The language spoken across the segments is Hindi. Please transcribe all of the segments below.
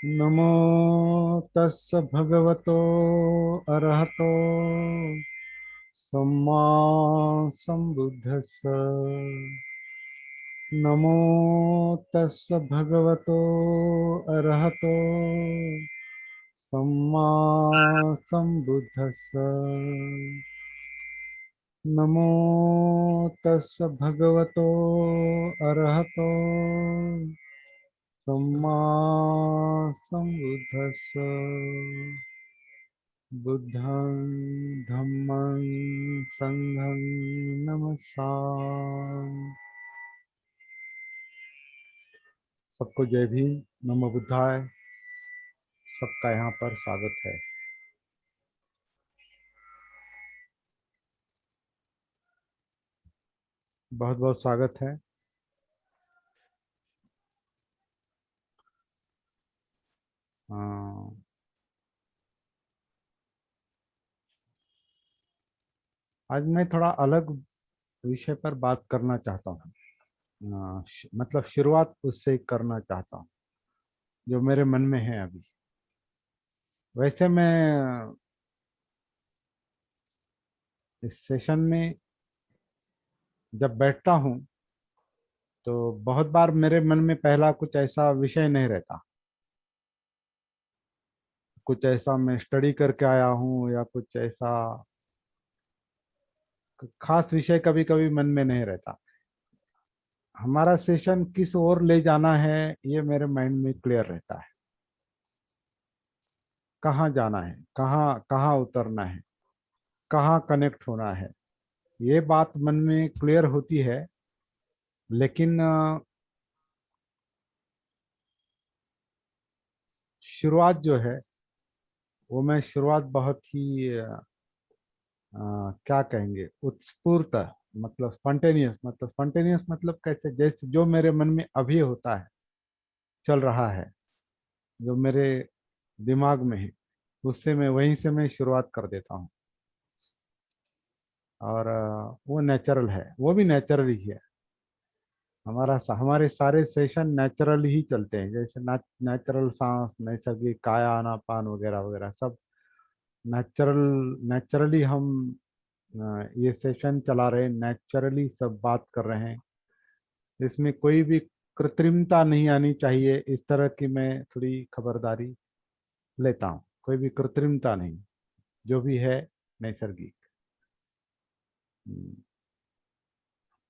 नमो तस् भगवतो अरहतो सम्मा सम्बुद्धस्स। नमो तस् भगवतो अरहतो सम्मा सम्बुद्धस्स। नमो तस् भगवतो अरहतो सम्मा सम्बुद्धस्स। बुद्धं धम्मं संघं नमस्सामि। सबको जय भीम, नमो बुद्धाय। सबका यहाँ पर स्वागत है। बहुत बहुत स्वागत है। आज मैं थोड़ा अलग विषय पर बात करना चाहता हूँ। मतलब शुरुआत उससे करना चाहता हूँ जो मेरे मन में है अभी। वैसे मैं इस सेशन में जब बैठता हूँ तो बहुत बार मेरे मन में पहला कुछ ऐसा विषय नहीं रहता। कुछ ऐसा मैं स्टडी करके आया हूँ या कुछ ऐसा खास विषय कभी कभी मन में नहीं रहता। हमारा सेशन किस ओर ले जाना है ये मेरे माइंड में क्लियर रहता है। कहाँ जाना है, कहाँ कहाँ उतरना है, कहाँ कनेक्ट होना है, ये बात मन में क्लियर होती है। लेकिन शुरुआत जो है वो मैं शुरुआत बहुत ही क्या कहेंगे उत्स्फूर्त, मतलब स्पॉन्टेनियस मतलब कैसे, जैसे जो मेरे मन में अभी होता है, चल रहा है, जो मेरे दिमाग में है, उससे मैं वहीं से मैं शुरुआत कर देता हूँ। और वो नेचुरल है, वो भी नेचुरल ही है। हमारे सारे सेशन नेचुरल ही चलते हैं, जैसे नेचुरल सांस, नैसर्गिक काया आनापान वगैरह वगैरह सब नेचुरल। नेचुरली हम ये सेशन चला रहे हैं, नेचुरली सब बात कर रहे हैं। इसमें कोई भी कृत्रिमता नहीं आनी चाहिए, इस तरह की मैं थोड़ी खबरदारी लेता हूँ। कोई भी कृत्रिमता नहीं, जो भी है नैसर्गिक। हम्म,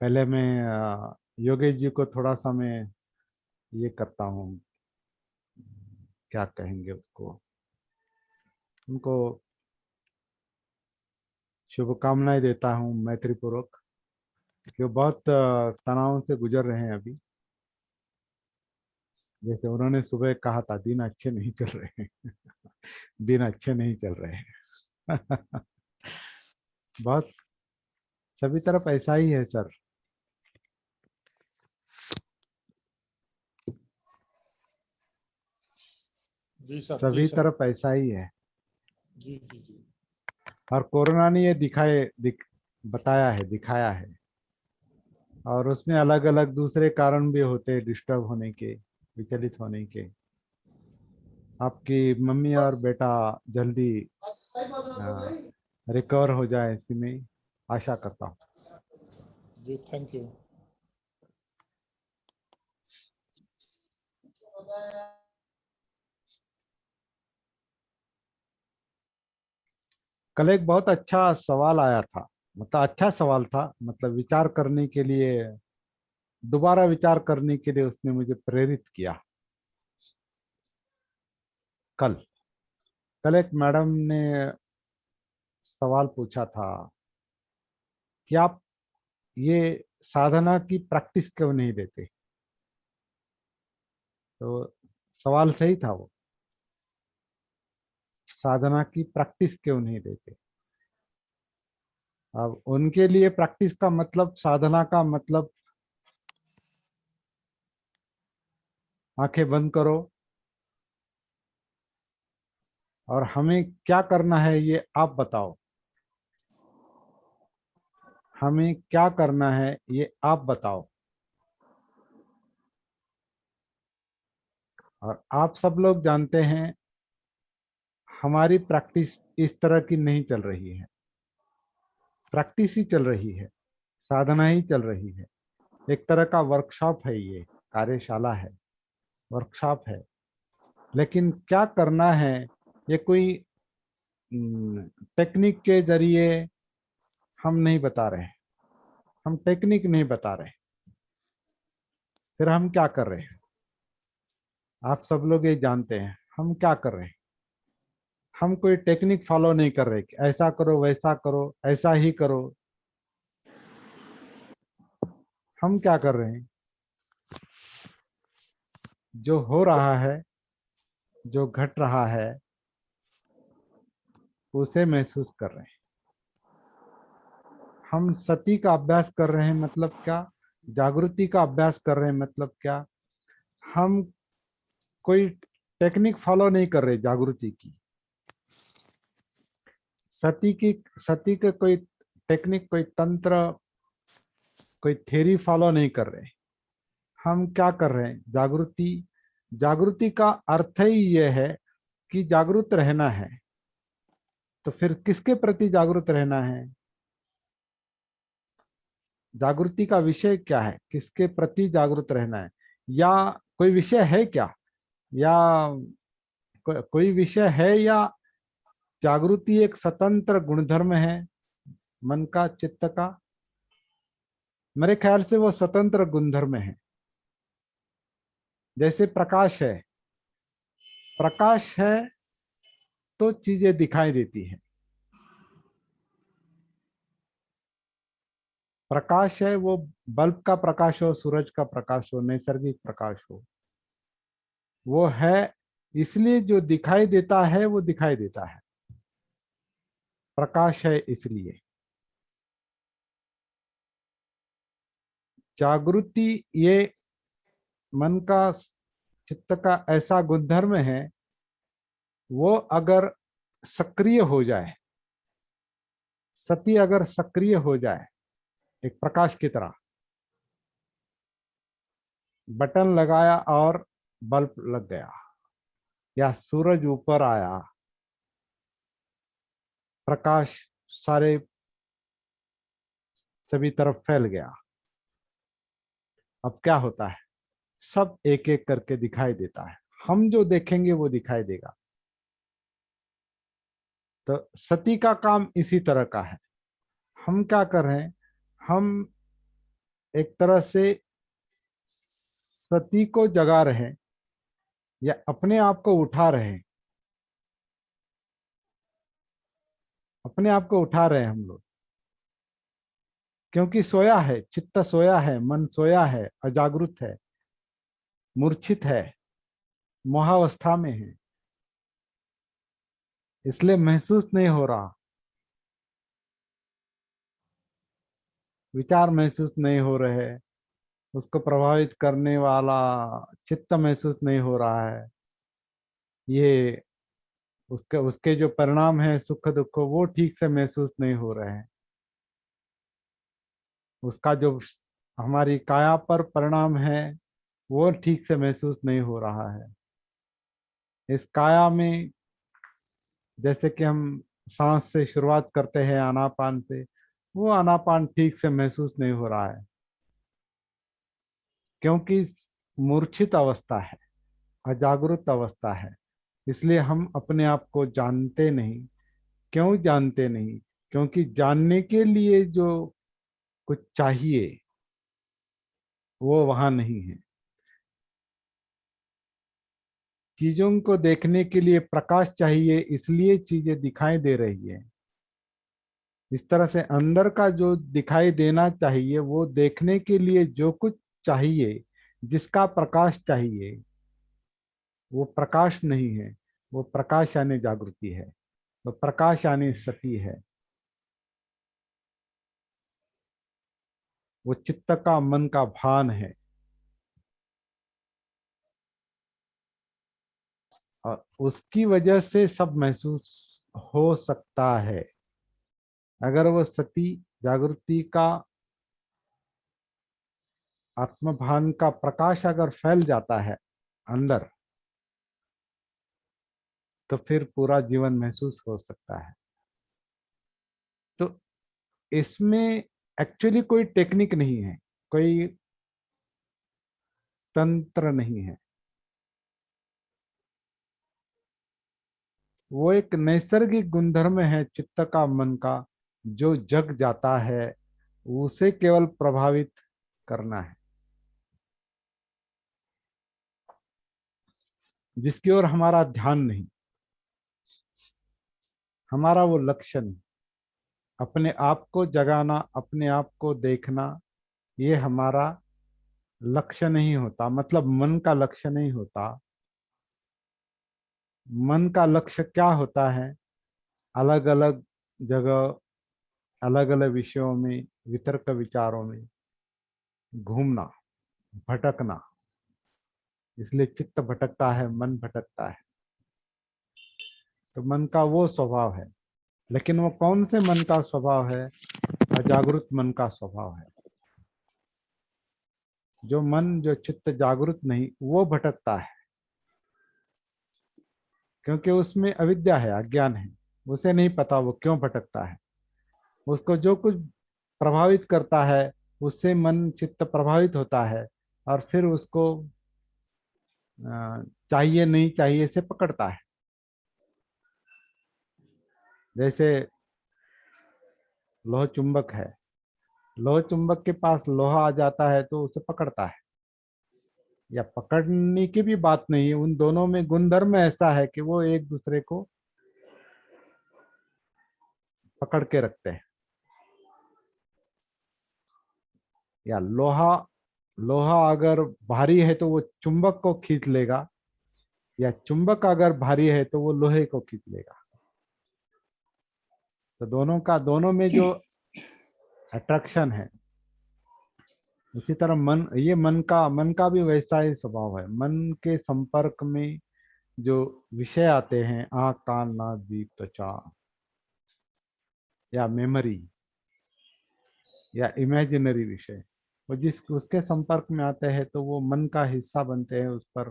पहले मैं योगेश जी को थोड़ा सा मैं ये करता हूँ, क्या कहेंगे उसको, उनको शुभकामनाएं देता हूँ मैत्रीपूर्वक, कि वो बहुत तनाव से गुजर रहे हैं अभी। जैसे उन्होंने सुबह कहा था, दिन अच्छे नहीं चल रहे हैं। दिन अच्छे नहीं चल रहे हैं। बहुत सभी तरफ ऐसा ही है सर। जी सर, जी सभी सर। तरफ ऐसा ही है। जी जी जी। और कोरोना ने ये बताया है, दिखाया है। और उसमें अलग अलग दूसरे कारण भी होते हैं डिस्टर्ब होने के, विचलित होने के। आपकी मम्मी और बेटा जल्दी रिकवर हो जाए, ऐसी में आशा करता हूँ। जी, थैंक यू। कल एक बहुत अच्छा सवाल आया था, मतलब अच्छा सवाल था, मतलब विचार करने के लिए, दोबारा विचार करने के लिए उसने मुझे प्रेरित किया। कल कल एक मैडम ने सवाल पूछा था कि आप ये साधना की प्रैक्टिस क्यों नहीं देते। तो सवाल सही था वो, साधना की प्रैक्टिस क्यों नहीं देते। अब उनके लिए प्रैक्टिस का मतलब, साधना का मतलब, आंखें बंद करो और हमें क्या करना है ये आप बताओ। हमें क्या करना है ये आप बताओ। और आप सब लोग जानते हैं हमारी प्रैक्टिस इस तरह की नहीं चल रही है, प्रैक्टिस ही चल रही है, साधना ही चल रही है। एक तरह का वर्कशॉप है, ये कार्यशाला है, वर्कशॉप है। लेकिन क्या करना है, ये कोई टेक्निक के जरिए हम नहीं बता रहे, हम टेक्निक नहीं बता रहे। फिर हम क्या कर रहे हैं, आप सब लोग ये जानते हैं हम क्या कर रहे हैं। हम कोई टेक्निक फॉलो नहीं कर रहे कि ऐसा करो वैसा करो ऐसा ही करो। हम क्या कर रहे हैं, जो हो रहा है, जो घट रहा है, उसे महसूस कर रहे हैं। हम सती का अभ्यास कर रहे हैं मतलब क्या, जागृति का अभ्यास कर रहे हैं मतलब क्या। हम कोई टेक्निक फॉलो नहीं कर रहे जागृति की, सती के कोई टेक्निक, कोई तंत्र, कोई थ्योरी फॉलो नहीं कर रहे। हम क्या कर रहे हैं, जागृति। जागृति का अर्थ ही यह है कि जागरूक रहना है। तो फिर किसके प्रति जागरूक रहना है, जागृति का विषय क्या है, किसके प्रति जागरूक रहना है, या कोई विषय है क्या, या कोई विषय है, या जागृति एक स्वतंत्र गुणधर्म है मन का, चित्त का। मेरे ख्याल से वो स्वतंत्र गुणधर्म है। जैसे प्रकाश है, प्रकाश है तो चीजें दिखाई देती है। प्रकाश है वो बल्ब का प्रकाश हो, सूरज का प्रकाश हो, नैसर्गिक प्रकाश हो, वो है। इसलिए जो दिखाई देता है वो दिखाई देता है, प्रकाश है इसलिए। जागृति ये मन का, चित्त का ऐसा गुणधर्म है, वो अगर सक्रिय हो जाए, सती अगर सक्रिय हो जाए एक प्रकाश की तरह, बटन लगाया और बल्ब लग गया, या सूरज ऊपर आया, प्रकाश सारे सभी तरफ फैल गया। अब क्या होता है, सब एक एक करके दिखाई देता है, हम जो देखेंगे वो दिखाई देगा। तो सती का काम इसी तरह का है। हम क्या कर रहे हैं, हम एक तरह से सती को जगा रहे हैं, या अपने आप को उठा रहे हैं, अपने आप को उठा रहे हैं हम लोग। क्योंकि सोया है, चित्त सोया है, मन सोया है, अजागृत है, मूर्छित है, मोहावस्था में है, इसलिए महसूस नहीं हो रहा, विचार महसूस नहीं हो रहे, उसको प्रभावित करने वाला चित्त महसूस नहीं हो रहा है। ये उसके उसके जो परिणाम है सुख दुख, वो ठीक से महसूस नहीं हो रहे हैं। उसका जो हमारी काया पर परिणाम है वो ठीक से महसूस नहीं हो रहा है। इस काया में जैसे कि हम सांस से शुरुआत करते हैं, आनापान से, वो आनापान ठीक से महसूस नहीं हो रहा है, क्योंकि मूर्छित अवस्था है, अजागरूक अवस्था है। इसलिए हम अपने आप को जानते नहीं। क्यों जानते नहीं, क्योंकि जानने के लिए जो कुछ चाहिए वो वहां नहीं है। चीजों को देखने के लिए प्रकाश चाहिए, इसलिए चीजें दिखाई दे रही है। इस तरह से अंदर का जो दिखाई देना चाहिए, वो देखने के लिए जो कुछ चाहिए, जिसका प्रकाश चाहिए, वो प्रकाश नहीं है। वो प्रकाश यानी जागृति है, वो प्रकाश यानी सती है, वो चित्त का, मन का भान है। और उसकी वजह से सब महसूस हो सकता है। अगर वो सती जागृति का, आत्मभान का प्रकाश अगर फैल जाता है अंदर, तो फिर पूरा जीवन महसूस हो सकता है। तो इसमें एक्चुअली कोई टेक्निक नहीं है, कोई तंत्र नहीं है। वो एक नैसर्गिक गुणधर्म है चित्त का, मन का, जो जग जाता है उसे केवल प्रभावित करना है, जिसकी ओर हमारा ध्यान नहीं, हमारा वो लक्ष्य नहीं। अपने आप को जगाना, अपने आप को देखना, ये हमारा लक्ष्य नहीं होता, मतलब मन का लक्ष्य नहीं होता। मन का लक्ष्य क्या होता है? अलग अलग जगह, अलग अलग विषयों में, वितर्क विचारों में घूमना, भटकना। इसलिए चित्त भटकता है, मन भटकता है। तो मन का वो स्वभाव है, लेकिन वो कौन से मन का स्वभाव है? अजागृत मन का स्वभाव है। जो मन, जो चित्त जागृत नहीं, वो भटकता है, क्योंकि उसमें अविद्या है, अज्ञान है। उसे नहीं पता वो क्यों भटकता है। उसको जो कुछ प्रभावित करता है, उससे मन चित्त प्रभावित होता है, और फिर उसको चाहिए नहीं चाहिए से पकड़ता है। जैसे लोह चुंबक है, लोह चुंबक के पास लोहा आ जाता है तो उसे पकड़ता है। या पकड़ने की भी बात नहीं है, उन दोनों में गुणधर्म ऐसा है कि वो एक दूसरे को पकड़ के रखते हैं। या लोहा, लोहा अगर भारी है तो वो चुंबक को खींच लेगा, या चुंबक अगर भारी है तो वो लोहे को खींच लेगा। तो दोनों का, दोनों में जो अट्रैक्शन है, उसी तरह मन, ये मन का भी वैसा ही स्वभाव है। मन के संपर्क में जो विषय आते हैं, आँख कान नाक जीभ त्वचा, या मेमोरी, या इमेजिनरी विषय, वो जिस उसके संपर्क में आते हैं तो वो मन का हिस्सा बनते हैं। उस पर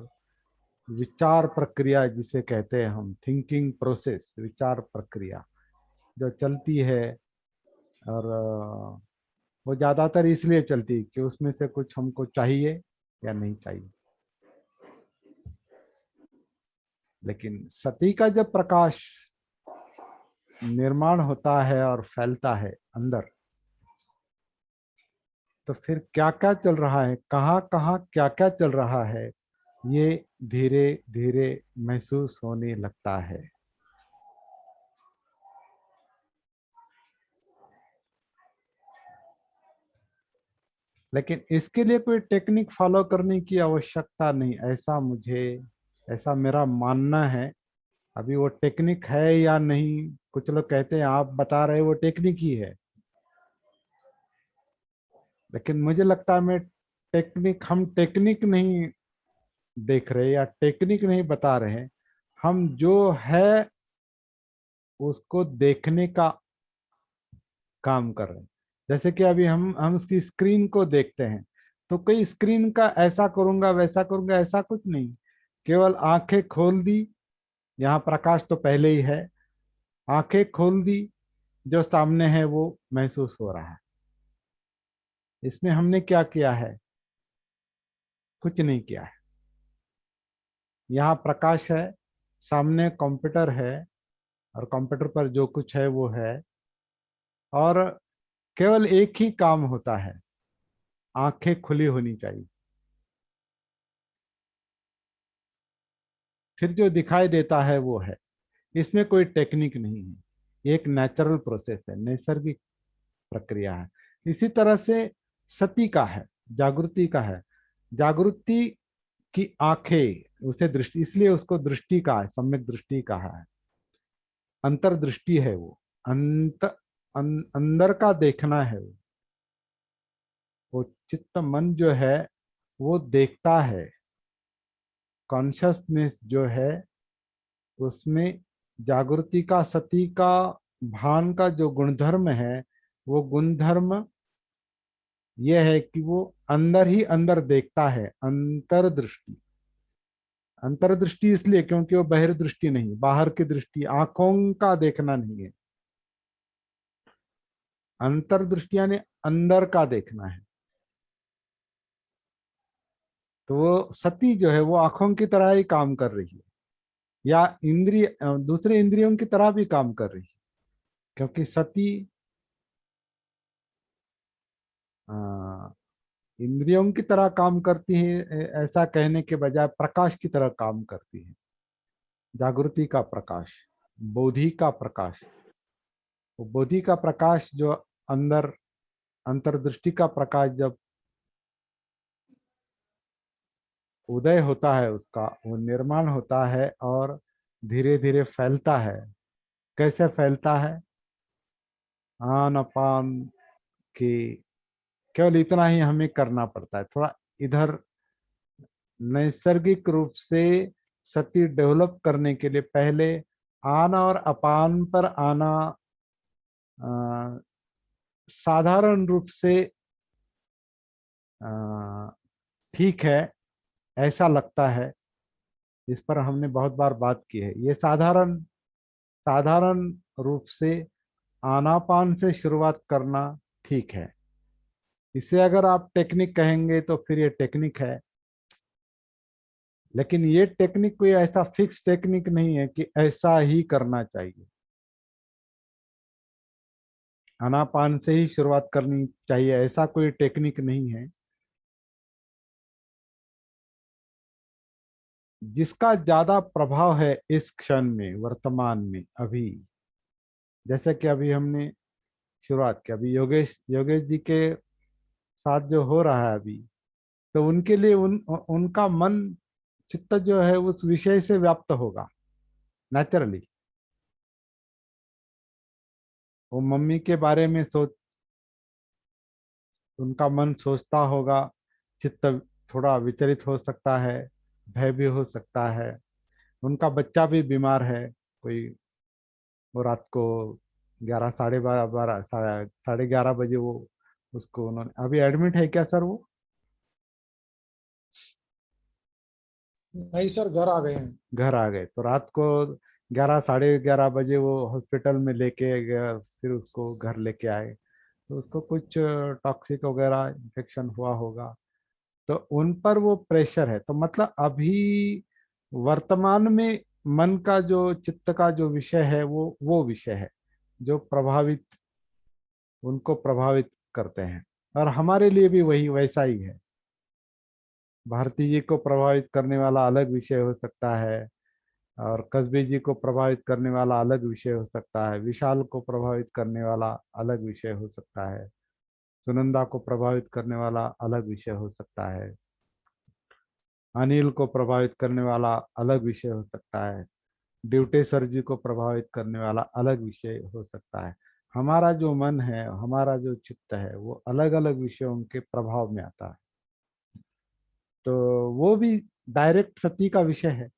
विचार प्रक्रिया, जिसे कहते हैं हम थिंकिंग प्रोसेस, विचार प्रक्रिया जो चलती है। और वो ज्यादातर इसलिए चलती है कि उसमें से कुछ हमको चाहिए या नहीं चाहिए। लेकिन सती का जब प्रकाश निर्माण होता है और फैलता है अंदर, तो फिर क्या क्या चल रहा है, कहाँ कहाँ क्या क्या चल रहा है, ये धीरे धीरे महसूस होने लगता है। लेकिन इसके लिए कोई टेक्निक फॉलो करने की आवश्यकता नहीं, ऐसा मेरा मानना है। अभी वो टेक्निक है या नहीं, कुछ लोग कहते हैं, आप बता रहे वो टेक्निक ही है। लेकिन मुझे लगता है हम टेक्निक नहीं देख रहे या टेक्निक नहीं बता रहे। हम जो है उसको देखने का काम कर रहे हैं। जैसे कि अभी हम उसकी स्क्रीन को देखते हैं, तो कोई स्क्रीन का ऐसा करूंगा वैसा करूंगा, ऐसा कुछ नहीं। केवल आंखें खोल दी, यहाँ प्रकाश तो पहले ही है, आंखें खोल दी, जो सामने है वो महसूस हो रहा है। इसमें हमने क्या किया है? कुछ नहीं किया है। यहाँ प्रकाश है, सामने कंप्यूटर है, और कंप्यूटर पर जो कुछ है वो है। और केवल एक ही काम होता है, आंखें खुली होनी चाहिए। फिर जो दिखाई देता है वो है। इसमें कोई टेक्निक नहीं है, ये एक नेचुरल प्रोसेस है, नैसर्गिक प्रक्रिया है। इसी तरह से सती का है, जागृति का है। जागृति की आंखें, उसे दृष्टि, इसलिए उसको दृष्टि का है, सम्यक दृष्टि कहा है। अंतर्दृष्टि है वो, अंदर का देखना है वो चित्त मन जो है वो देखता है। कॉन्शसनेस जो है उसमें जागृति का, सती का, भान का जो गुणधर्म है, वो गुणधर्म ये है कि वो अंदर ही अंदर देखता है, अंतर्दृष्टि। अंतर्दृष्टि इसलिए क्योंकि वो बहिर्दृष्टि नहीं, बाहर की दृष्टि, आंखों का देखना नहीं है। अंतर्दृष्टि यानी अंदर का देखना है। तो वो सती जो है वो आंखों की तरह ही काम कर रही है, या इंद्रिय दूसरे इंद्रियों की तरह भी काम कर रही है, क्योंकि सती अ, इंद्रियों की तरह काम करती है, ऐसा कहने के बजाय प्रकाश की तरह काम करती है। जागृति का प्रकाश, बोधि का प्रकाश। वो बोधि का प्रकाश जो अंदर, अंतर्दृष्टि का प्रकाश जब उदय होता है, उसका वो निर्माण होता है और धीरे धीरे फैलता है। कैसे फैलता है? आन अपान की, केवल इतना ही हमें करना पड़ता है थोड़ा इधर। नैसर्गिक रूप से सती डेवलप करने के लिए पहले आन और अपान पर आना अ, साधारण रूप से अ, ठीक है, ऐसा लगता है। इस पर हमने बहुत बार बात की है। ये साधारण साधारण रूप से आनापान से शुरुआत करना ठीक है। इसे अगर आप टेक्निक कहेंगे तो फिर ये टेक्निक है, लेकिन ये टेक्निक कोई ऐसा फिक्स टेक्निक नहीं है कि ऐसा ही करना चाहिए। आनापान से ही शुरुआत करनी चाहिए, ऐसा कोई टेक्निक नहीं है। जिसका ज्यादा प्रभाव है इस क्षण में, वर्तमान में, अभी, जैसे कि अभी हमने शुरुआत की, अभी योगेश योगेश जी के साथ जो हो रहा है अभी, तो उनके लिए उनका मन, चित्त जो है उस विषय से व्याप्त होगा नेचुरली। वो मम्मी के बारे में सोच, उनका मन सोचता होगा, चित्त थोड़ा विचलित हो सकता है, भय भी हो सकता है। उनका बच्चा भी बीमार है कोई, वो रात को 11, साढ़े 12, साढ़े 11 बजे वो, उसको उन्होंने, अभी एडमिट है क्या सर वो? नहीं सर, घर आ गए हैं। घर आ गए तो रात को 11, साढ़े 11 बजे वो हॉस्पिटल में लेके गया, फिर उसको घर लेके आए। तो उसको कुछ टॉक्सिक वगैरह इन्फेक्शन हुआ होगा, तो उन पर वो प्रेशर है। तो मतलब अभी वर्तमान में मन का जो, चित्त का जो विषय है वो विषय है जो प्रभावित, उनको प्रभावित करते हैं। और हमारे लिए भी वही वैसा ही है। भारती जी को प्रभावित करने वाला अलग विषय हो सकता है, और कस्बी जी को प्रभावित करने वाला अलग विषय हो सकता है, विशाल को प्रभावित करने वाला अलग विषय हो सकता है, सुनंदा को प्रभावित करने वाला अलग विषय हो सकता है, अनिल को प्रभावित करने वाला अलग विषय हो सकता है, ड्यूटे सर जी को प्रभावित करने वाला अलग विषय हो सकता है। हमारा जो मन है, हमारा जो चित्त है, वो अलग अलग विषयों के प्रभाव में आता है। तो वो भी डायरेक्ट सती का विषय है,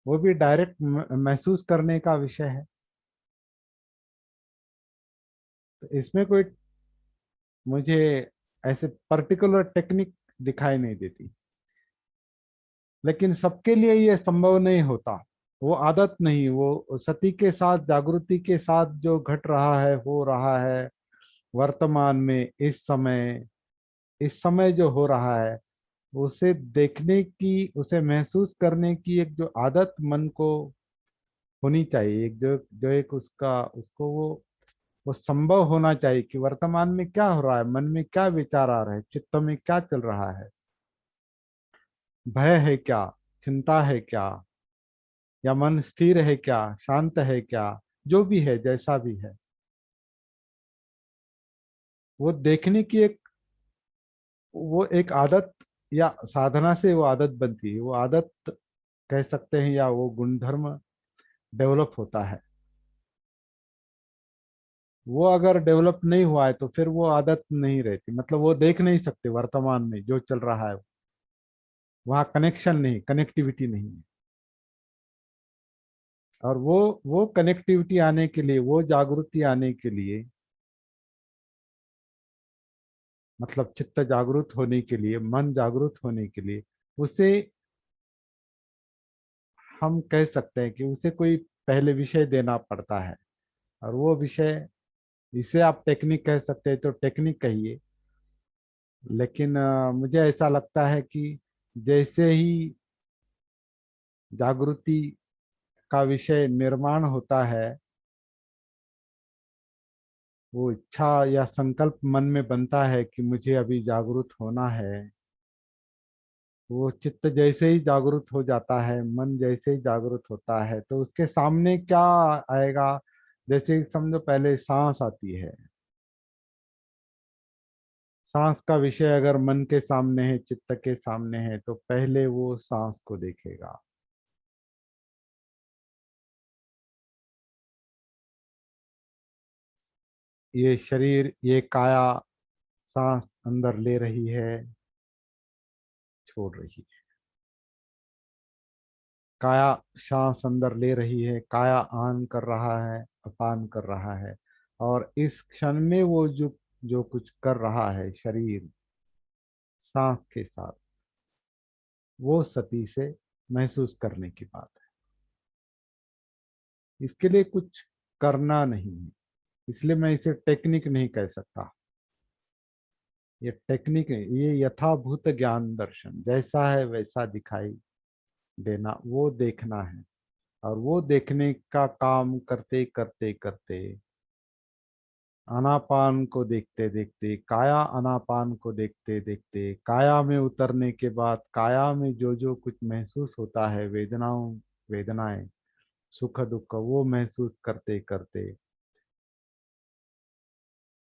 वो भी डायरेक्ट महसूस करने का विषय है। तो इसमें कोई मुझे ऐसे पर्टिकुलर टेक्निक दिखाई नहीं देती, लेकिन सबके लिए ये संभव नहीं होता। वो आदत नहीं, वो सती के साथ, जागृति के साथ जो घट रहा है, हो रहा है वर्तमान में, इस समय जो हो रहा है, उसे देखने की, उसे महसूस करने की एक जो आदत मन को होनी चाहिए, एक जो जो एक उसका, उसको वो संभव होना चाहिए कि वर्तमान में क्या हो रहा है, मन में क्या विचार आ रहा है, चित्त में क्या चल रहा है, भय है क्या, चिंता है क्या, या मन स्थिर है क्या, शांत है क्या, जो भी है, जैसा भी है, वो देखने की एक, वो एक आदत या साधना से वो आदत बनती है, वो आदत कह सकते हैं, या वो गुणधर्म डेवलप होता है। वो अगर डेवलप नहीं हुआ है तो फिर वो आदत नहीं रहती, मतलब वो देख नहीं सकते वर्तमान में जो चल रहा है, वहाँ कनेक्शन नहीं, कनेक्टिविटी नहीं है। और वो कनेक्टिविटी आने के लिए, वो जागृति आने के लिए, मतलब चित्त जागृत होने के लिए, मन जागृत होने के लिए, उसे हम कह सकते हैं कि उसे कोई पहले विषय देना पड़ता है, और वो विषय, इसे आप टेक्निक कह सकते हैं तो टेक्निक कहिए। लेकिन मुझे ऐसा लगता है कि जैसे ही जागृति का विषय निर्माण होता है, वो इच्छा या संकल्प मन में बनता है कि मुझे अभी जागरूक होना है, वो चित्त जैसे ही जागरूक हो जाता है, मन जैसे ही जागरूक होता है, तो उसके सामने क्या आएगा। जैसे समझो पहले सांस आती है, सांस का विषय अगर मन के सामने है, चित्त के सामने है, तो पहले वो सांस को देखेगा। ये शरीर, ये काया सांस अंदर ले रही है, छोड़ रही है। काया सांस अंदर ले रही है, काया आन कर रहा है, अपान कर रहा है, और इस क्षण में वो जो जो कुछ कर रहा है शरीर सांस के साथ, वो सती से महसूस करने की बात है। इसके लिए कुछ करना नहीं है, इसलिए मैं इसे टेक्निक नहीं कह सकता। ये टेक्निक है, ये यथाभूत ज्ञान दर्शन, जैसा है वैसा दिखाई देना, वो देखना है। और वो देखने का काम करते करते करते, आनापान को देखते देखते, काया आनापान को देखते देखते, काया में उतरने के बाद काया में जो जो कुछ महसूस होता है, वेदनाओं, वेदनाएं, सुख दुख, वो महसूस करते करते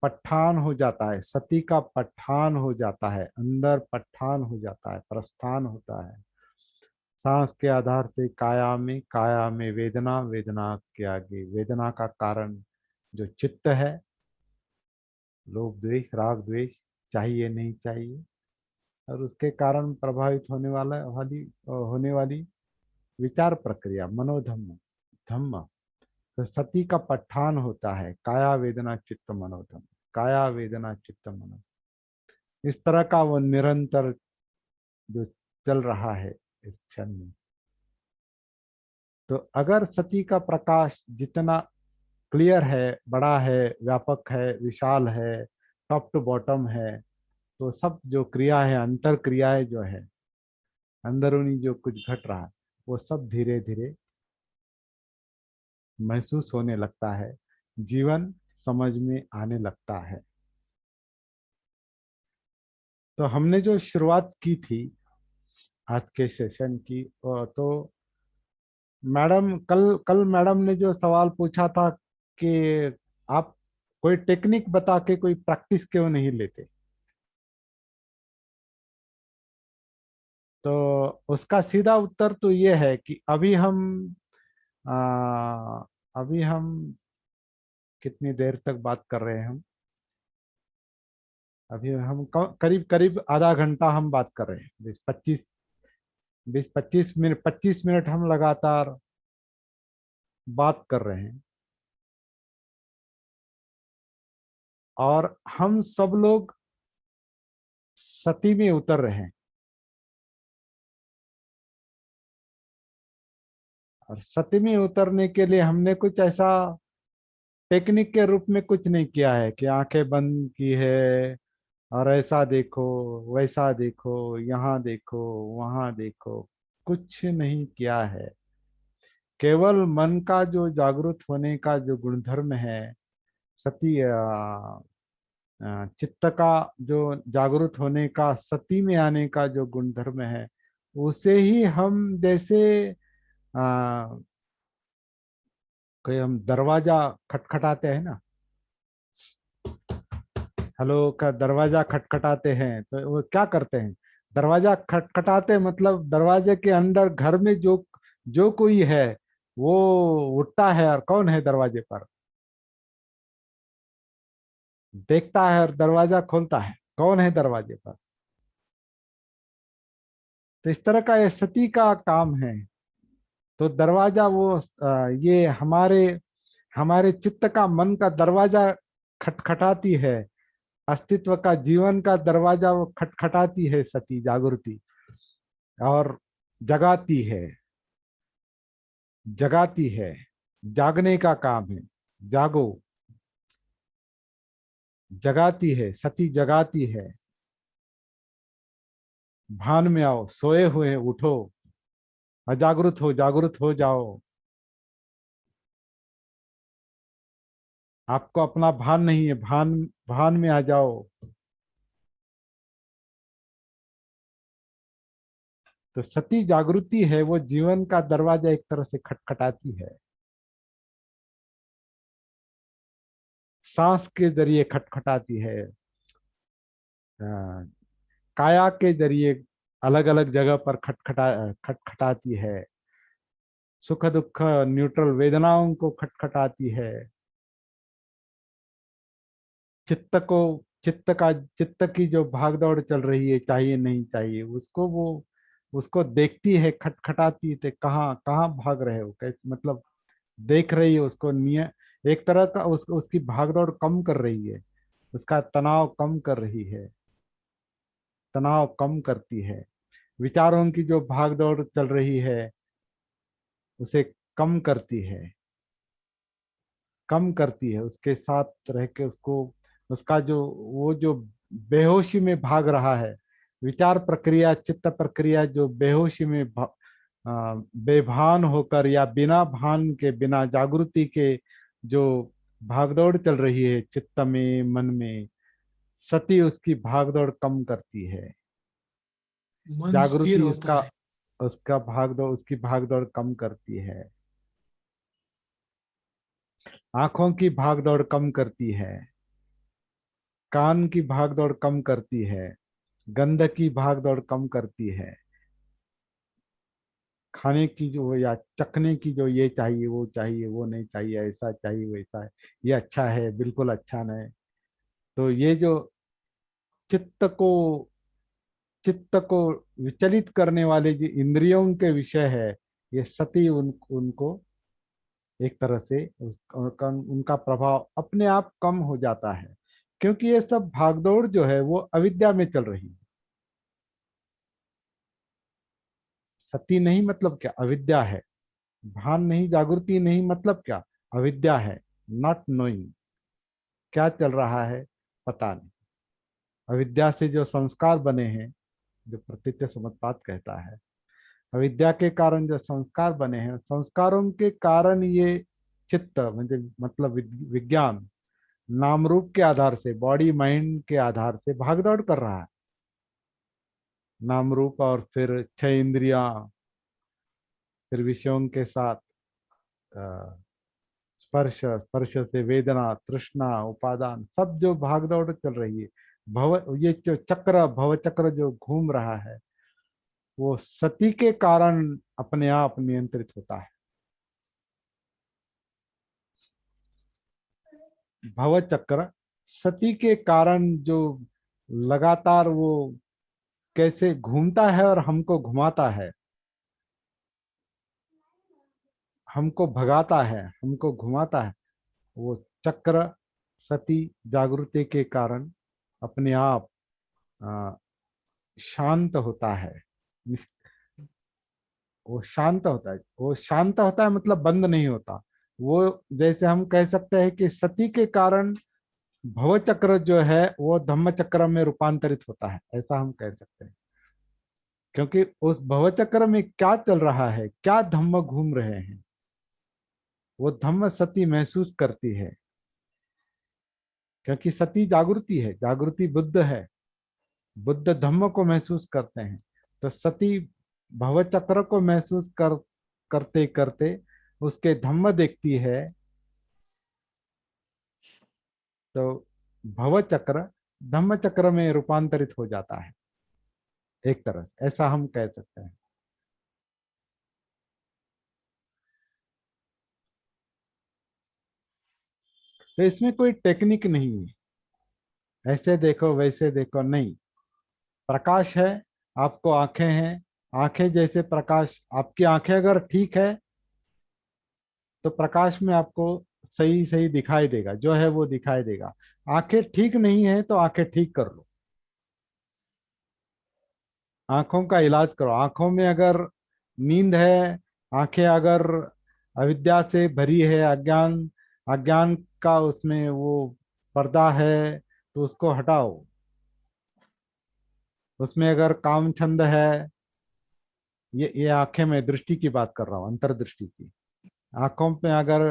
पठान हो जाता है, सती का पठान हो जाता है, अंदर पठान हो जाता है, प्रस्थान होता है। सांस के आधार से काया में, काया में वेदना, वेदना के आगे वेदना का कारण जो चित्त है, लोभ द्वेष राग द्वेष, चाहिए नहीं चाहिए, और उसके कारण प्रभावित होने वाली विचार प्रक्रिया, मनोधम्म, धम्म। तो सती का पठान होता है काया वेदना चित्त मनोधम्म, काया वेदना चित्त मनोधम्म। इस तरह का वो निरंतर जो चल रहा है इस क्षण में। तो अगर सती का प्रकाश जितना क्लियर है, बड़ा है, व्यापक है, विशाल है, टॉप टू बॉटम है, तो सब जो क्रिया है, अंतर क्रियाएं जो है, अंदरूनी जो कुछ घट रहा है, वो सब धीरे धीरे महसूस होने लगता है, जीवन समझ में आने लगता है। तो हमने जो शुरुआत की थी आज के सेशन की, तो मैडम, कल कल मैडम ने जो सवाल पूछा था कि आप कोई टेक्निक बता के कोई प्रैक्टिस क्यों नहीं लेते, तो उसका सीधा उत्तर तो ये है कि आ, अभी हम कितनी देर तक बात कर रहे हैं हम, अभी हम करीब करीब आधा घंटा हम बात कर रहे हैं, 20-25 मिनट, 25 मिनट हम लगातार बात कर रहे हैं। और हम सब लोग सती में उतर रहे हैं, और सती में उतरने के लिए हमने कुछ ऐसा टेक्निक के रूप में कुछ नहीं किया है कि आंखें बंद की है और ऐसा देखो, वैसा देखो, यहाँ देखो, वहां देखो, कुछ नहीं किया है। केवल मन का जो जागरूक होने का जो गुणधर्म है, सती चित्त का जो जागरूक होने का, सती में आने का जो गुणधर्म है, उसे ही हम जैसे आ, कोई हम दरवाजा खटखटाते हैं ना, हेलो का दरवाजा खटखटाते हैं, तो वो क्या करते हैं, दरवाजा खटखटाते मतलब दरवाजे के अंदर घर में जो जो कोई है वो उठता है, और कौन है दरवाजे पर, देखता है और दरवाजा खोलता है, कौन है दरवाजे पर। तो इस तरह का ये सती का काम है। तो दरवाजा वो ये हमारे हमारे चित्त का, मन का दरवाजा खटखटाती है, अस्तित्व का, जीवन का दरवाजा वो खटखटाती है सती जागृति। और जगाती है, जगाती है, जागने का काम है, जागो, जगाती है, सती जगाती है, भान में आओ, सोए हुए उठो, जागृत हो जाओ, आपको अपना भान नहीं है, भान, भान में आ जाओ। तो सती जागृति है, वो जीवन का दरवाजा एक तरह से खटखटाती है, सांस के जरिए खटखटाती है, अ, काया के जरिए अलग अलग जगह पर खटखटाती है, सुख दुख न्यूट्रल वेदनाओं को खटखटाती है, चित्त को, चित्त की जो भागदौड़ चल रही है, चाहिए नहीं चाहिए उसको, वो उसको देखती है, खटखटाती है, कहाँ कहाँ भाग रहे हो, कैसे मतलब देख रही है उसको, निय एक तरह का उसकी भागदौड़ कम कर रही है, उसका तनाव कम कर रही है, तनाव कम करती है, विचारों की जो भागदौड़ चल रही है उसे कम करती है, कम करती है, उसके साथ रह के उसको, उसका जो, वो जो बेहोशी में भाग रहा है, विचार प्रक्रिया, चित्त प्रक्रिया जो बेहोशी में बेभान होकर या बिना भान के, बिना जागृति के जो भागदौड़ चल रही है चित्त में, मन में, सती उसकी भागदौड़ कम करती है, मन स्थिर जागृति होता उसका, है। उसका भागदौड़, उसकी भागदौड़ कम करती है, आंखों की भागदौड़ कम करती है, कान की भागदौड़ कम करती है, गंध की भागदौड़ कम करती है, खाने की जो या चखने की जो, ये चाहिए वो चाहिए, वो नहीं चाहिए, ऐसा चाहिए वैसा है, ये अच्छा है बिल्कुल अच्छा नहीं, तो ये जो चित्त को, चित्त को विचलित करने वाले जो इंद्रियों के विषय है, ये सती उनको एक तरह से उनका प्रभाव अपने आप कम हो जाता है, क्योंकि ये सब भागदौड़ जो है वो अविद्या में चल रही है। सती नहीं मतलब क्या, अविद्या है, भान नहीं, जागृति नहीं मतलब क्या, अविद्या है, नॉट नोइंग, क्या चल रहा है पता नहीं, अविद्या से जो संस्कार बने हैं, जो प्रतीच्य समुत्पाद कहता है, अविद्या के कारण जो संस्कार बने हैं, संस्कारों के कारण ये चित्त म्हणजे मतलब विज्ञान नाम रूप के आधार से, बॉडी माइंड के आधार से भागदौड़ कर रहा है, नाम रूप और फिर छह इंद्रियां, फिर विषयों के साथ अ, स्पर्श, स्पर्श से वेदना, तृष्णा, उपादान, सब जो भागदौड़ चल रही है, भव, ये जो चक्र, भव चक्र जो घूम रहा है, वो सती के कारण अपने आप नियंत्रित होता है, भव चक्र सती के कारण जो लगातार वो कैसे घूमता है और हमको घुमाता है, हमको भगाता है, हमको घुमाता है, वो चक्र सती जागृति के कारण अपने आप अ, शांत होता है, वो शांत होता है, वो शांत होता है मतलब बंद नहीं होता, वो जैसे हम कह सकते हैं कि सती के कारण भव चक्र जो है वो धम्म चक्र में रूपांतरित होता है, ऐसा हम कह सकते हैं, क्योंकि उस भव चक्र में क्या चल रहा है, क्या धम्म घूम रहे हैं, वो धम्म सती महसूस करती है, क्योंकि सती जागृति है, जागृति बुद्ध है, बुद्ध धम्म को महसूस करते हैं, तो सती भव चक्र को महसूस करते करते उसके धम्म देखती है, तो भव चक्र धम्म चक्र में रूपांतरित हो जाता है, एक तरह से ऐसा हम कह सकते हैं। तो इसमें कोई टेक्निक नहीं है, ऐसे देखो वैसे देखो नहीं, प्रकाश है, आपको आंखें हैं, आंखें जैसे प्रकाश, आपकी आंखें अगर ठीक है तो प्रकाश में आपको सही सही दिखाई देगा, जो है वो दिखाई देगा, आंखें ठीक नहीं है तो आंखें ठीक कर लो, आंखों का इलाज करो। आंखों में अगर नींद है, आंखें अगर अविद्या से भरी है, अज्ञान अज्ञान का उसमें वो पर्दा है, तो उसको हटाओ। उसमें अगर काम छंद है, ये आंखें में दृष्टि की बात कर रहा हूँ, अंतर्दृष्टि की। आंखों में अगर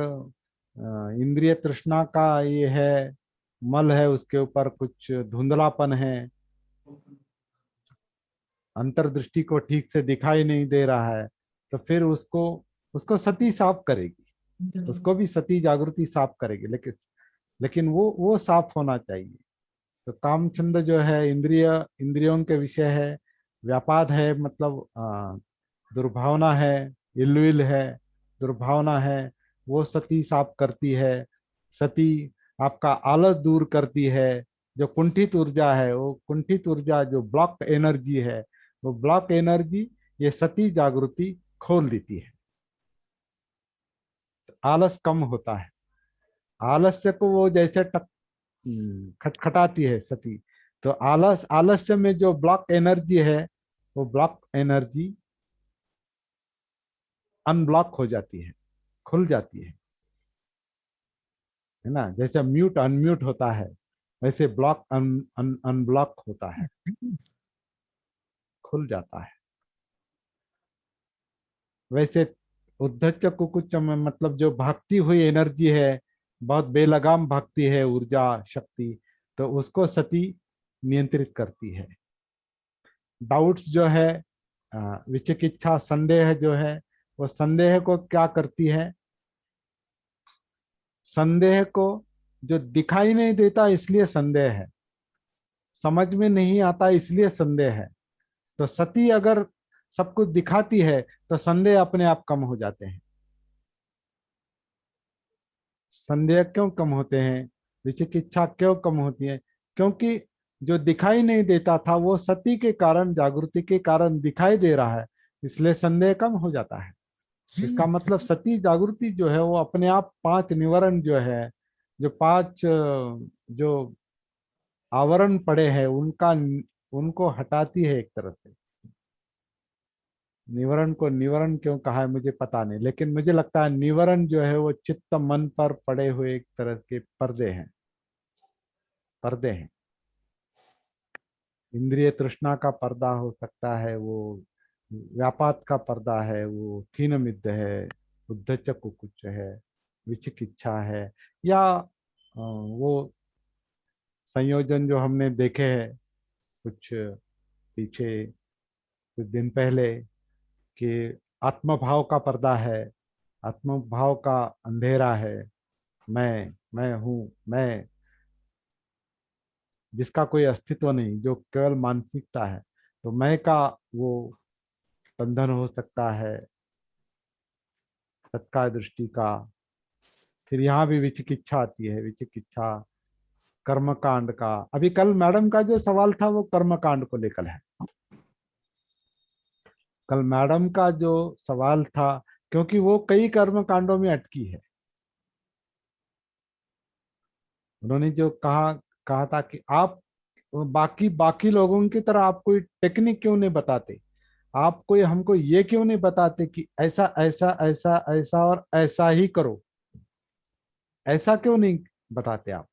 इंद्रिय तृष्णा का ये है, मल है, उसके ऊपर कुछ धुंधलापन है, अंतर्दृष्टि को ठीक से दिखाई नहीं दे रहा है, तो फिर उसको उसको सती साफ करेगी। उसको भी सती जागृति साफ करेगी, लेकिन वो साफ होना चाहिए। तो काम छंद जो है इंद्रियों के विषय है, व्यापाद है, मतलब दुर्भावना है, इल्विल है, दुर्भावना है, वो सती साफ करती है। सती आपका आलस दूर करती है। जो कुंठित ऊर्जा है, वो कुंठित ऊर्जा जो ब्लॉक एनर्जी है, वो ब्लॉक एनर्जी ये सती जागृति खोल देती है। आलस कम होता है। आलस्य को वो जैसे खटखटाती है सती। तो आलस्य में जो ब्लॉक एनर्जी है, वो ब्लॉक एनर्जी अनब्लॉक हो जाती है, खुल जाती है ना। जैसे म्यूट अनम्यूट होता है, वैसे ब्लॉक अनब्लॉक होता है, खुल जाता है। वैसे उद्धच कुकुच में मतलब जो भागती हुई एनर्जी है, बहुत बेलगाम भागती है ऊर्जा शक्ति, तो उसको सती नियंत्रित करती है। डाउट्स जो है, विचिकित्सा संदेह जो है, वो संदेह को क्या करती है? संदेह को जो दिखाई नहीं देता इसलिए संदेह है, समझ में नहीं आता इसलिए संदेह है। तो सती अगर सब कुछ दिखाती है, तो संदेह अपने आप कम हो जाते हैं। संदेह क्यों कम होते हैं, विचिकित्सा क्यों कम होती है? क्योंकि जो दिखाई नहीं देता था वो सती के कारण, जागृति के कारण दिखाई दे रहा है, इसलिए संदेह कम हो जाता है। इसका मतलब सती जागृति जो है वो अपने आप पांच निवारण जो है, जो पांच जो आवरण पड़े हैं उनका, उनको हटाती है एक तरह से। निवारण को निवारण क्यों कहा है मुझे पता नहीं, लेकिन मुझे लगता है निवारण जो है वो चित्त मन पर पड़े हुए एक तरह के पर्दे हैं, पर्दे हैं। इंद्रिय तृष्णा का पर्दा हो सकता है, वो व्यापात का पर्दा है, वो थीन मिद्ध है, उद्धच कुकुच है, विचिकिच्छा है, या वो संयोजन जो हमने देखे हैं कुछ पीछे, कुछ दिन पहले, कि आत्मभाव का पर्दा है, आत्मभाव का अंधेरा है। मैं हूँ, मैं, जिसका कोई अस्तित्व नहीं, जो केवल मानसिकता है। तो मैं का वो बंधन हो सकता है, तत्काल दृष्टि का। फिर यहाँ भी विचिकिच्छा आती है, विचिकिच्छा कर्मकांड का। अभी कल मैडम का जो सवाल था वो कर्मकांड को लेकर है। कल मैडम का जो सवाल था, क्योंकि वो कई कर्मकांडों में अटकी है। उन्होंने जो कहा कहा था कि आप बाकी बाकी लोगों की तरह आप कोई टेक्निक क्यों नहीं बताते, आप कोई हमको ये क्यों नहीं बताते कि ऐसा ऐसा ऐसा ऐसा और ऐसा ही करो, ऐसा क्यों नहीं बताते आप?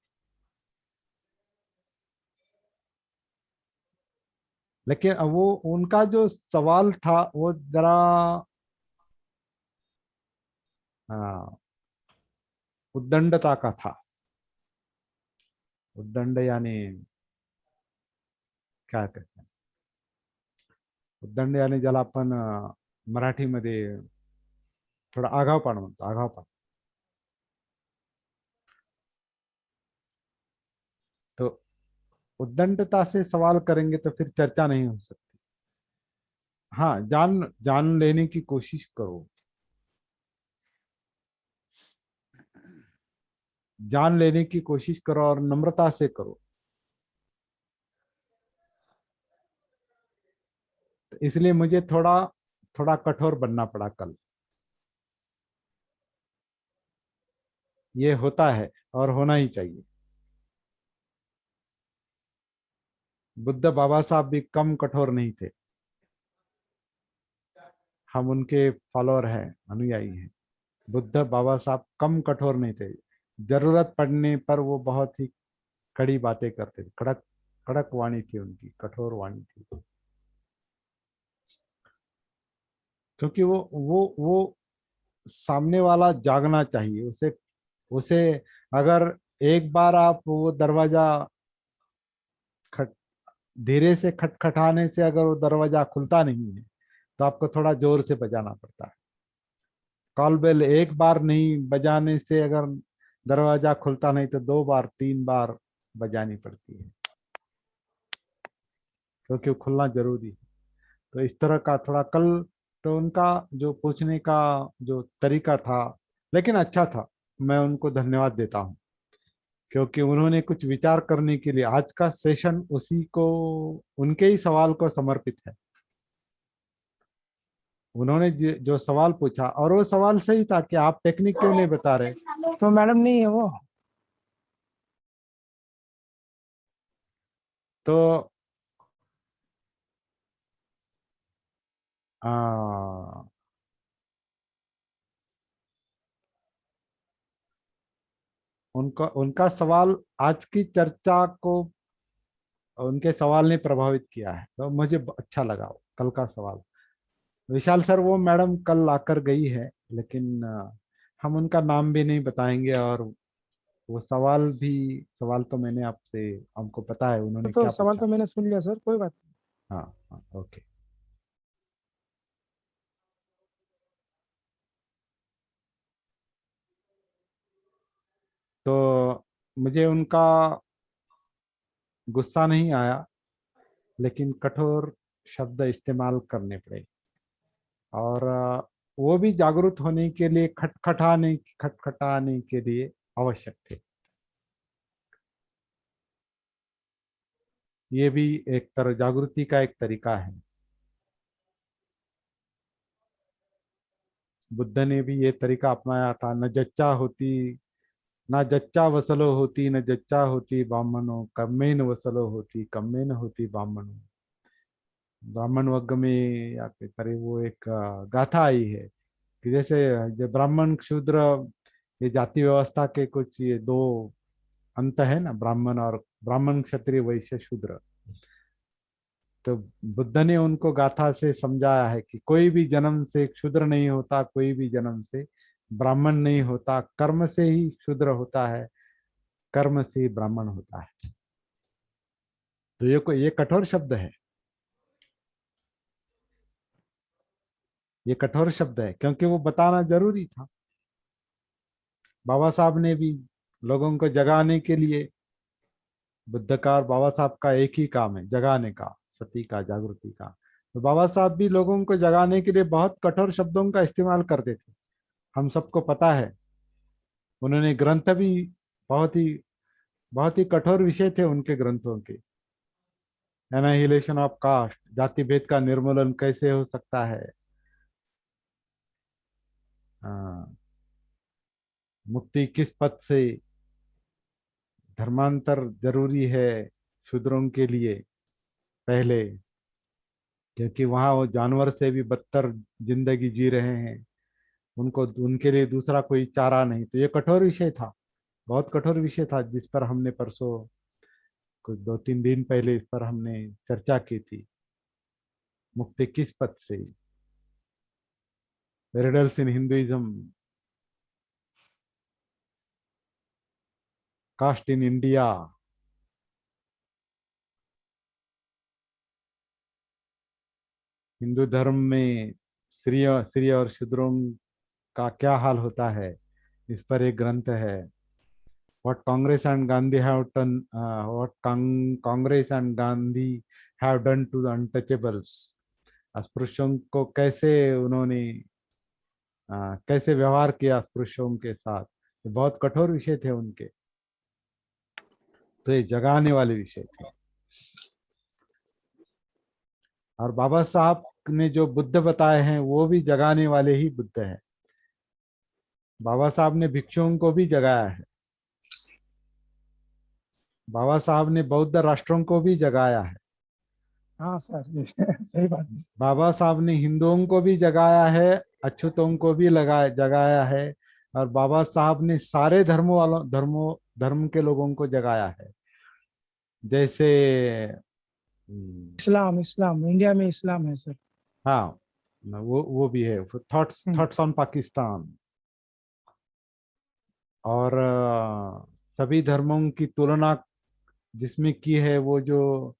लेकिन वो उनका जो सवाल था वो जरा हाँ, उद्दंडता का था। उद्दंड यानी काय कहते हैं? उद्दंड यानी ज्याला आपण मराठीमध्ये थोडा आगाऊपणा म्हणतो, आगाऊपणा. तो उद्दंडता से सवाल करेंगे तो फिर चर्चा नहीं हो सकती। हाँ, जान जान लेने की कोशिश करो, जान लेने की कोशिश करो और नम्रता से करो। तो इसलिए मुझे थोड़ा थोड़ा कठोर बनना पड़ा कल। ये होता है और होना ही चाहिए। बुद्ध बाबा साहब भी कम कठोर नहीं थे। हम उनके फॉलोअर हैं, अनुयायी हैं। बुद्ध बाबा साहब कम कठोर नहीं थे। जरूरत पड़ने पर वो बहुत ही कड़ी बातें करते थे। कड़क कड़क वाणी थी उनकी, कठोर वाणी थी। क्योंकि वो सामने वाला जागना चाहिए उसे। उसे अगर एक बार आप वो दरवाजा खट धीरे से खटखटाने से अगर वो दरवाजा खुलता नहीं है, तो आपको थोड़ा जोर से बजाना पड़ता है। कॉल बेल एक बार नहीं बजाने से अगर दरवाजा खुलता नहीं, तो 2 बार 3 बार बजानी पड़ती है, क्योंकि वो खुलना जरूरी है। तो इस तरह का थोड़ा कल, तो उनका जो पूछने का जो तरीका था, लेकिन अच्छा था। मैं उनको धन्यवाद देता हूँ, क्योंकि उन्होंने कुछ विचार करने के लिए आज का सेशन उसी को, उनके ही सवाल को समर्पित है। उन्होंने जो सवाल पूछा, और वो सवाल सही था कि आप टेक्निक क्यों नहीं बता रहे। तो मैडम नहीं है वो। तो आ, उनका उनका सवाल आज की चर्चा को, उनके सवाल ने प्रभावित किया है, तो मुझे अच्छा लगा कल का सवाल। विशाल सर, वो मैडम कल आकर गई है, लेकिन हम उनका नाम भी नहीं बताएंगे। और वो सवाल तो मैंने आपसे, हमको पता है उन्होंने तो क्या सवाल पूछा। तो मैंने सुन लिया सर, कोई बात नहीं। हाँ हाँ, ओके। तो मुझे उनका गुस्सा नहीं आया, लेकिन कठोर शब्द इस्तेमाल करने पड़े। और वो भी जागरूक होने के लिए, खटखटाने के लिए आवश्यक थे। ये भी एक तरह जागृति का एक तरीका है। बुद्ध ने भी ये तरीका अपनाया था। न जच्चा वसलो होती, न जच्चा होती ब्राह्मणों, कम्मेन वसलो होती, कम्मेन होती ब्राह्मणों। ब्राह्मण वर्ग में या फिर करे वो एक गाथा आई है कि जैसे जो ब्राह्मण शूद्र, ये जाति व्यवस्था के कुछ ये दो अंत है ना, ब्राह्मण और ब्राह्मण, क्षत्रिय, वैश्य, शूद्र। तो बुद्ध ने उनको गाथा से समझाया है कि कोई भी जन्म से शूद्र नहीं होता, कोई भी जन्म से ब्राह्मण नहीं होता। कर्म से ही शूद्र होता है, कर्म से ही ब्राह्मण होता है। तो ये कठोर शब्द है। ये कठोर शब्द है क्योंकि वो बताना जरूरी था। बाबा साहब ने भी लोगों को जगाने के लिए, बुद्ध का और बाबा साहब का एक ही काम है, जगाने का, सती का, जागृति का। तो बाबा साहब भी लोगों को जगाने के लिए बहुत कठोर शब्दों का इस्तेमाल करते थे, हम सबको पता है। उन्होंने ग्रंथ भी बहुत ही बहुत ही कठोर विषय थे उनके ग्रंथों के। एनाहिलेशन ऑफ कास्ट, जाति भेद का निर्मूलन कैसे हो सकता है। हाँ, मुक्ति किस पथ से, धर्मांतर जरूरी है शूद्रों के लिए पहले, क्योंकि वहां वो जानवर से भी बदतर जिंदगी जी रहे हैं। उनको उनके लिए दूसरा कोई चारा नहीं। तो ये कठोर विषय था, बहुत कठोर विषय था, जिस पर हमने परसों, कुछ 2-3 दिन पहले इस पर हमने चर्चा की थी। मुक्ति किस पथ से, riddles in Hinduism, caste in India. Hindu धर्म में स्त्री और शूद्रों का क्या हाल होता है, इस पर एक ग्रंथ है। what Congress and Gandhi have done, what Congress and Gandhi have done to the untouchables। अस्पृश्यों को कैसे उन्होंने कैसे व्यवहार किया अस्पृश्यों के साथ। ये बहुत कठोर विषय थे उनके। तो ये जगाने वाले विषय थे। और बाबा साहब ने जो बुद्ध बताए हैं, वो भी जगाने वाले ही बुद्ध हैं। बाबा साहब ने भिक्षुओं को भी जगाया है। बाबा साहब ने बौद्ध राष्ट्रों को भी जगाया है। हाँ सर ये सही बात है सर। बाबा साहब ने हिंदुओं को भी जगाया है, अछूतों को भी लगाया जगाया है, और बाबा साहब ने सारे धर्म के लोगों को जगाया है। जैसे हम्म, इस्लाम इस्लाम इंडिया में इस्लाम है सर। हाँ, वो भी है, thoughts hmm. Thoughts on Pakistan. और सभी धर्मों की तुलना जिसमें की है, वो जो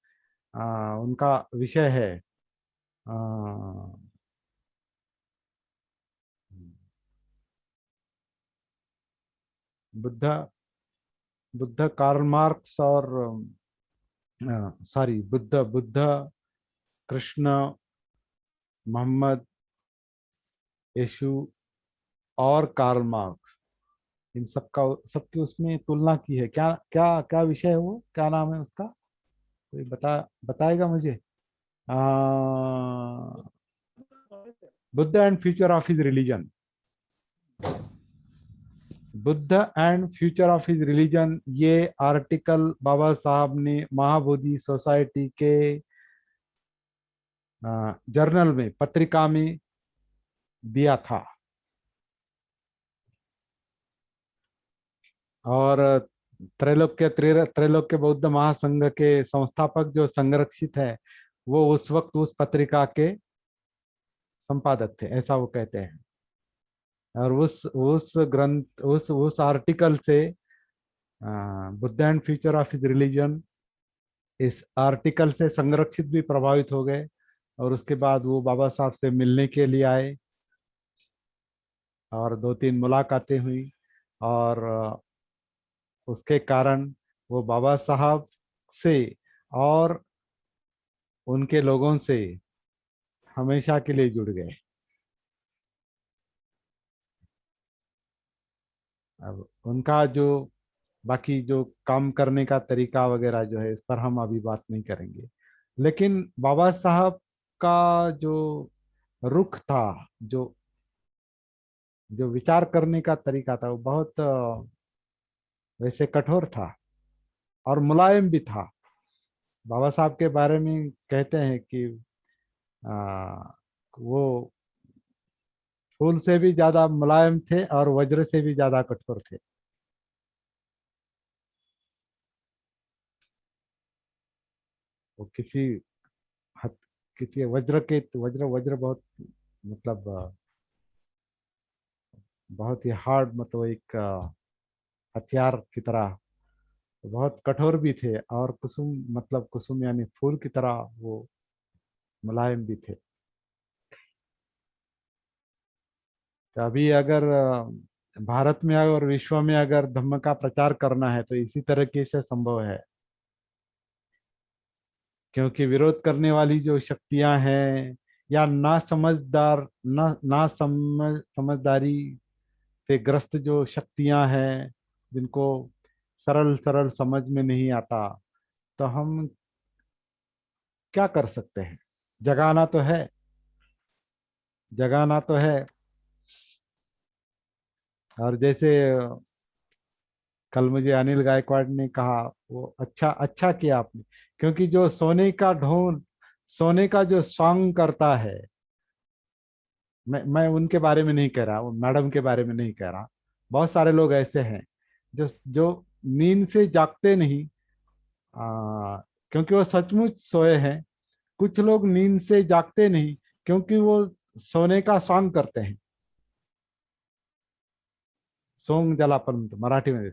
उनका विषय है, अ, बुद्ध बुद्ध कार्ल मार्क्स और सॉरी, बुद्ध बुद्ध कृष्ण, मोहम्मद, यीशु और कार्ल मार्क्स, इन सबकी उसमें तुलना की है। क्या क्या क्या विषय है वो, क्या नाम है उसका? कोई बताएगा मुझे? आ, Buddha and future of his religion. Buddha and future of his religion, ये आर्टिकल बाबा साहब ने महाबोधि सोसाइटी के जर्नल में, पत्रिका में दिया था। और त्रैलोक्य बौद्ध महासंघ के संस्थापक जो संरक्षित है, वो उस वक्त उस पत्रिका के संपादक थे, ऐसा वो कहते हैं। और उस ग्रंथ उस आर्टिकल से Buddha and future of his religion, इस आर्टिकल से संरक्षित भी प्रभावित हो गए। और उसके बाद वो बाबा साहब से मिलने के लिए आए, और 2-3 मुलाकातें हुई। और उसके कारण वो बाबा साहब से और उनके लोगों से हमेशा के लिए जुड़ गए। अब उनका जो बाकी जो काम करने का तरीका वगैरह जो है, इस पर हम अभी बात नहीं करेंगे। लेकिन बाबा साहब का जो रुख था, जो जो विचार करने का तरीका था, वो बहुत वैसे कठोर था और मुलायम भी था। बाबा साहब के बारे में कहते हैं कि आ, वो फूल से भी ज्यादा मुलायम थे और वज्र से भी ज्यादा कठोर थे। वो हथ किसी वज्र वज्र बहुत, मतलब बहुत ही हार्ड, मतलब एक हथियार की तरह, बहुत कठोर भी थे। और कुसुम, मतलब कुसुम यानी फूल की तरह वो मुलायम भी थे। तो अभी अगर भारत में और विश्व में अगर धम्म का प्रचार करना है, तो इसी तरीके से संभव है। क्योंकि विरोध करने वाली जो शक्तियां हैं, या ना समझदार ना समझदारी से ग्रस्त जो शक्तियां हैं, जिनको सरल सरल समझ में नहीं आता, तो हम क्या कर सकते हैं? जगाना तो है, जगाना तो है। और जैसे कल मुझे अनिल गायकवाड़ ने कहा, वो अच्छा अच्छा किया आपने। क्योंकि जो सोने का जो सॉन्ग करता है, मैं उनके बारे में नहीं कह रहा, वो मैडम के बारे में नहीं कह रहा। बहुत सारे लोग ऐसे हैं जो जो नींद से जागते नहीं, क्योंकि वो सचमुच सोए हैं। कुछ लोग नींद से जागते नहीं, क्योंकि वो सोने का सॉन्ग करते हैं। सोंग ज्याला पण मराठीमध्ये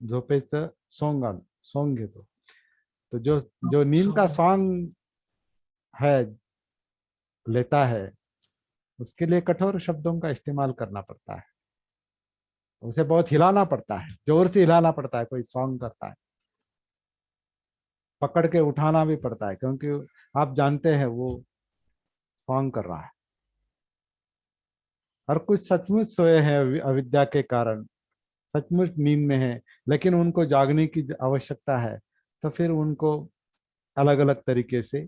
झोपेचं सॉन्ग घेतो। तो जो जो नींद का So, सॉन्ग है, लेता है, उसके लिए कठोर शब्दों का इस्तेमाल करना पड़ता है। उसे बहुत हिलाना पड़ता है, जोर से हिलाना पड़ता है। कोई सॉन्ग करता है, पकड़ के उठाना भी पड़ता है, क्योंकि आप जानते हैं वो सॉन्ग कर रहा है। और कुछ सचमुच सोए हैं अविद्या के कारण, सचमुच नींद में है, लेकिन उनको जागने की आवश्यकता है। तो फिर उनको अलग अलग तरीके से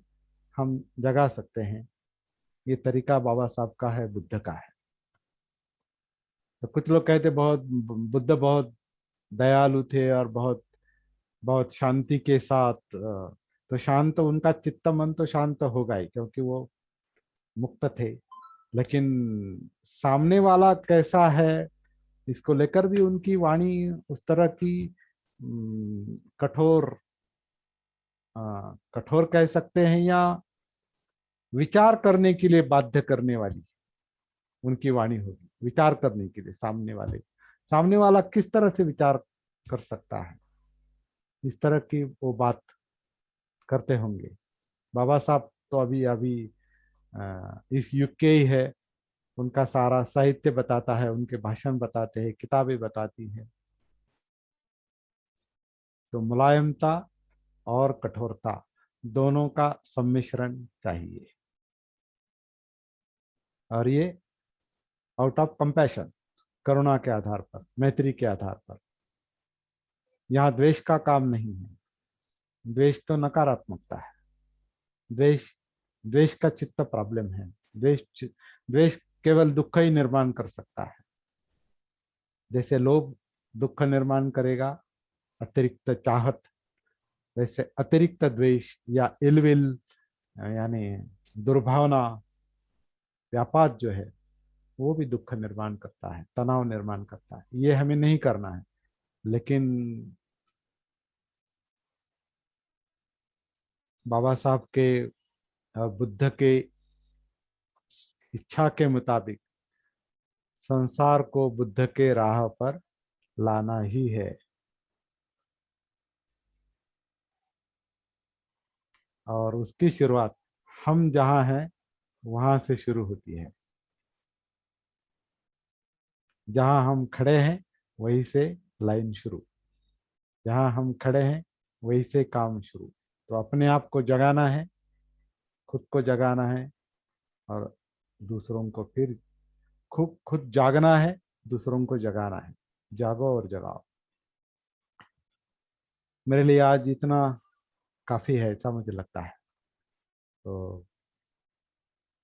हम जगा सकते हैं। ये तरीका बाबा साहब का है, बुद्ध का है। तो कुछ लोग कहते बहुत बुद्ध बहुत दयालु थे, और बहुत बहुत शांति के साथ तो शांत उनका चित्त मन तो शांत होगा ही, क्योंकि वो मुक्त थे। लेकिन सामने वाला कैसा है इसको लेकर भी उनकी वाणी उस तरह की कठोर, कठोर कह सकते हैं, या विचार करने के लिए बाध्य करने वाली उनकी वाणी होगी। विचार करने के लिए सामने वाला किस तरह से विचार कर सकता है, इस तरह की वो बात करते होंगे। बाबा साहब तो अभी अभी इस युग के ही है। उनका सारा साहित्य बताता है, उनके भाषण बताते हैं, किताबें बताती है। तो मुलायमता और कठोरता दोनों का सम्मिश्रण चाहिए, और ये आउट ऑफ कंपैशन, करुणा के आधार पर, मैत्री के आधार पर। यहाँ द्वेष का काम नहीं है। द्वेष तो नकारात्मकता है। द्वेष द्वेष का चित्त प्रॉब्लम है। द्वेष केवल दुख ही निर्माण कर सकता है। जैसे लोभ दुख निर्माण करेगा, अतिरिक्त चाहत, वैसे अतिरिक्त द्वेष या इलविल यानी दुर्भावना, व्यापाद जो है वो भी दुख निर्माण करता है, तनाव निर्माण करता है। ये हमें नहीं करना है। लेकिन बाबा साहब के बुद्ध के इच्छा के मुताबिक संसार को बुद्ध के राह पर लाना ही है। और उसकी शुरुआत हम जहां हैं वहां से शुरू होती है। जहां हम खड़े हैं वहीं से लाइन शुरू, जहां हम खड़े हैं वहीं से काम शुरू। तो अपने आप को जगाना है, खुद को जगाना है, और दूसरों को फिर खुद जागना है, दूसरों को जगाना है। जागो और जगाओ। मेरे लिए आज इतना काफी है, ऐसा मुझे लगता है। तो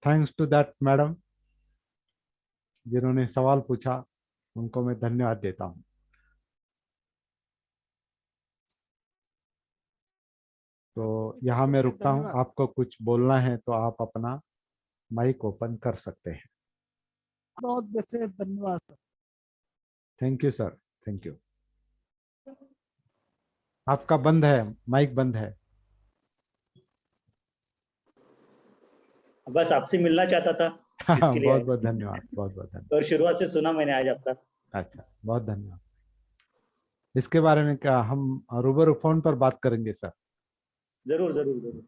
थैंक्स टू दैट मैडम जिन्होंने सवाल पूछा, उनको मैं धन्यवाद देता हूँ। तो यहाँ मैं रुकता हूँ। आपको कुछ बोलना है तो आप अपना माइक ओपन कर सकते हैं। बहुत वैसे धन्यवाद sir. Thank you sir, thank you. आपका बंद है, माइक बंद है। बस आपसे मिलना चाहता था, इसके लिए बहुत बहुत धन्यवाद, बहुत बहुत धन्यवाद। और शुरुआत से सुना मैंने आज आपका। अच्छा, बहुत धन्यवाद। इसके बारे में क्या हम रूबरू फोन पर बात करेंगे सर? जरूर जरूर जरूर।